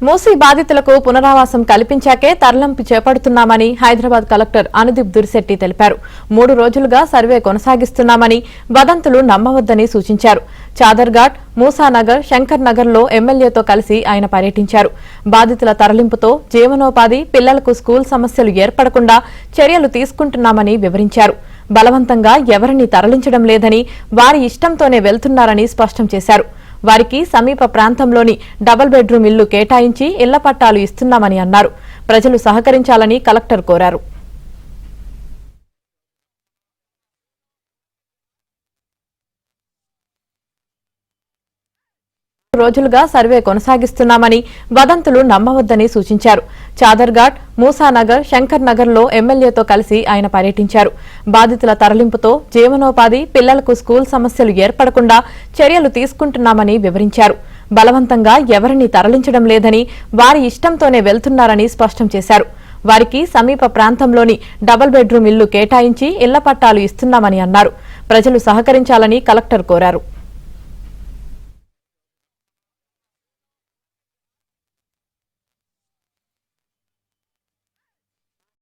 మూసీ బాధితులకు పునరావాసం కల్పించాకే తరలింపు చేపడుతున్నామని హైదరాబాద్ కలెక్టర్ అనుదీప్ దురిశెట్టి తెలిపారు. 3 రోజులుగా సర్వే కొనసాగిస్తున్నామని, వదంతులు నమ్మవద్దని సూచించారు. చాదర్ఘాట్, మూసానగర్, శంకర్ నగర్ లో ఎమ్మెల్యేతో కలిసి ఆయన పర్యటించారు. బాధితుల తరలింపుతో జీవనోపాధి, పిల్లలకు స్కూల్ సమస్యలు ఏర్పడకుండా చర్యలు తీసుకుంటున్నామని వివరించారు. బలవంతంగా ఎవరిని తరలించడం లేదని, వారి ఇష్టంతోనే వెళ్తున్నారని స్పష్టం చేశారు. వారికి సమీప ప్రాంతంలోని డబుల్ బెడ్రూమ్ ఇల్లు కేటాయించి ఇళ్ల పట్టాలు ఇస్తున్నామని అన్నారు. ప్రజలు సహకరించాలని కలెక్టర్ కోరారు. రోజులుగా సర్వే కొనసాగిస్తున్నామని, వదంతులు నమ్మవద్దని సూచించారు. చాదర్ఘాట్, మూసానగర్, శంకర్ నగర్ లో ఎమ్మెల్యేతో కలిసి ఆయన పర్యటించారు. బాధితుల తరలింపుతో జీవనోపాధి, పిల్లలకు స్కూల్ సమస్యలు ఏర్పడకుండా చర్యలు తీసుకుంటున్నామని వివరించారు. బలవంతంగా ఎవరిని తరలించడం లేదని, వారి ఇష్టంతోనే వెళ్తున్నారని స్పష్టం చేశారు. వారికి సమీప ప్రాంతంలోని డబుల్ బెడ్రూమ్ ఇల్లు కేటాయించి ఇళ్ల పట్టాలు ఇస్తున్నామని అన్నారు. ప్రజలు సహకరించాలని కలెక్టర్ కోరారు.